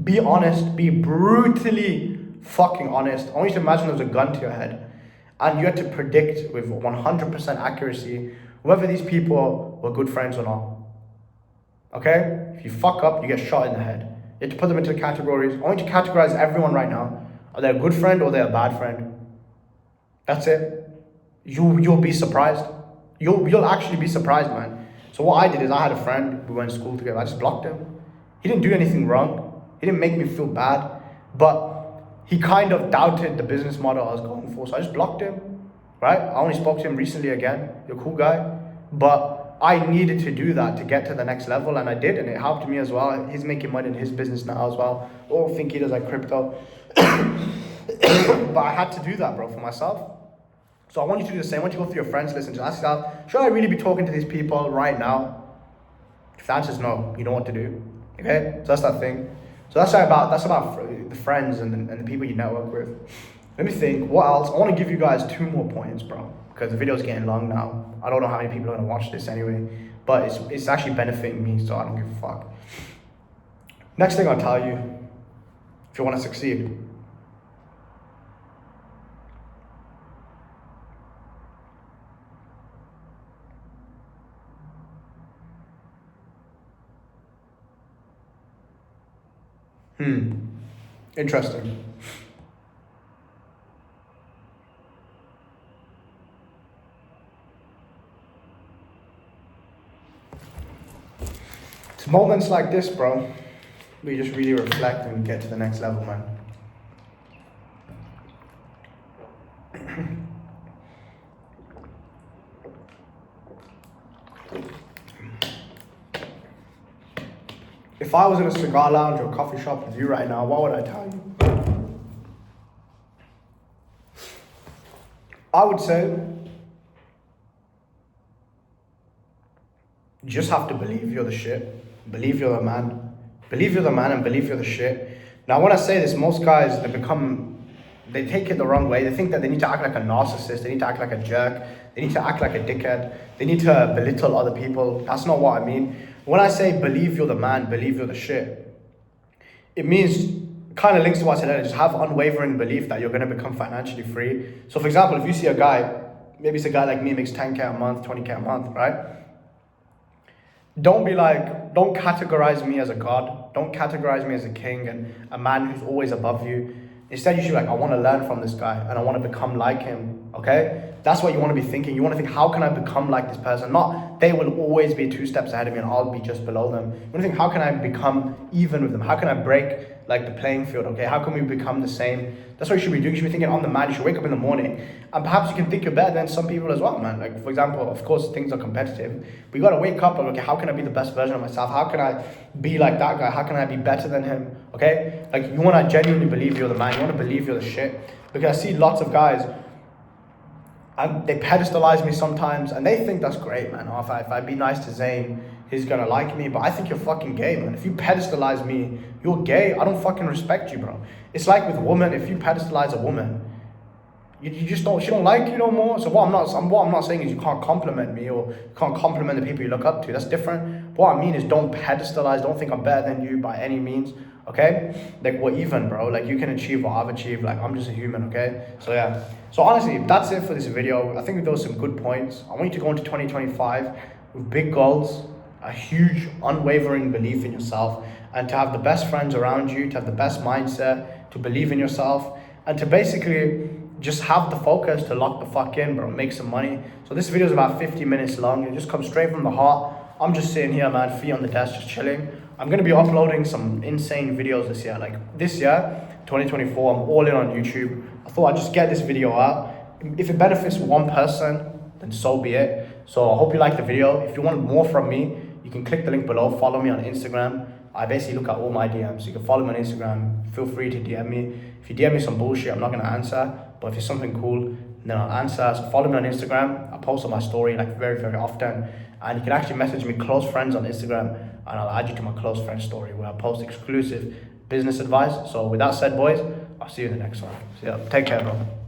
Be honest, be brutally fucking honest. I want you to imagine there was a gun to your head and you had to predict with 100% accuracy whether these people were good friends or not. Okay? If you fuck up, you get shot in the head. You have to put them into categories. I want you to categorize everyone right now. Are they a good friend or they're a bad friend? That's it. You'll be surprised. You'll actually be surprised, man. So what I did is I had a friend, we went to school together, I just blocked him. He didn't do anything wrong. He didn't make me feel bad, but he kind of doubted the business model I was going for. So I just blocked him, right? I only spoke to him recently again. You're a cool guy. But I needed to do that to get to the next level, and I did, and it helped me as well. He's making money in his business now as well. Or I think he does like crypto. But I had to do that, bro, for myself. So I want you to do the same. I want you to go through your friends list and just ask yourself, should I really be talking to these people right now? If the answer is no, you know what to do. Okay? So that's that thing. So that's about the friends and the people you network with. Let me think, what else? I want to give you guys 2 more points, bro, because the video's getting long now. I don't know how many people are going to watch this anyway, but it's actually benefiting me, so I don't give a fuck. Next thing I'll tell you, if you want to succeed, interesting. It's moments like this, bro, where you just really reflect and get to the next level, man. If I was in a cigar lounge or a coffee shop with you right now, what would I tell you? I would say, you just have to believe you're the shit. Believe you're the man. Believe you're the man and believe you're the shit. Now, when I say this, most guys, they take it the wrong way. They think that they need to act like a narcissist. They need to act like a jerk. They need to act like a dickhead. They need to belittle other people. That's not what I mean. When I say believe you're the man, believe you're the shit, it means, kind of links to what I said earlier, just have unwavering belief that you're going to become financially free. So for example, if you see a guy, maybe it's a guy like me, makes 10K a month, 20K a month, right? Don't categorize me as a god. Don't categorize me as a king and a man who's always above you. Instead, you should be like, I want to learn from this guy and I want to become like him, okay? That's what you want to be thinking. You want to think, how can I become like this person? Not they will always be 2 steps ahead of me and I'll be just below them. You want to think, how can I become even with them? How can I break like the playing field? Okay, how can we become the same? That's what you should be doing. You should be thinking on the man. You should wake up in the morning, and perhaps you can think you're better than some people as well, man. Like, for example, of course things are competitive, but you got to wake up and, okay, how can I be the best version of myself? How can I be like that guy? How can I be better than him? Okay, like, you want to genuinely believe you're the man. You want to believe you're the shit. Because I see lots of guys, they pedestalize me sometimes, and they think that's great, man. Oh, if I be nice to Zain, he's gonna like me. But I think you're fucking gay, man. If you pedestalize me, you're gay. I don't fucking respect you, bro. It's like with women. If you pedestalize a woman, you just don't. She don't like you no more. So what I'm not saying is you can't compliment me or you can't compliment the people you look up to. That's different. But what I mean is, don't pedestalize. Don't think I'm better than you by any means. Okay, like, we're even, bro. Like, you can achieve what I've achieved. Like, I'm just a human. Okay, so yeah. So honestly, that's it for this video. I think there was some good points. I want you to go into 2025 with big goals, a huge unwavering belief in yourself, and to have the best friends around you, to have the best mindset, to believe in yourself, and to basically just have the focus to lock the fuck in, bro. Make some money. So this video is about 50 minutes long. It just comes straight from the heart. I'm just sitting here, man, feet on the desk, just chilling. I'm going to be uploading some insane videos this year. Like, this year, 2024, I'm all in on YouTube. I thought I'd just get this video out. If it benefits one person, then so be it. So I hope you liked the video. If you want more from me, you can click the link below. Follow me on Instagram. I basically look at all my DMs. You can follow me on Instagram. Feel free to DM me. If you DM me some bullshit, I'm not going to answer. But if it's something cool, then I'll answer. So follow me on Instagram. I post on my story like very, very often. And you can actually message me close friends on Instagram, and I'll add you to my close friends story where I post exclusive business advice. So with that said, boys, I'll see you in the next one. So yeah, take care, bro.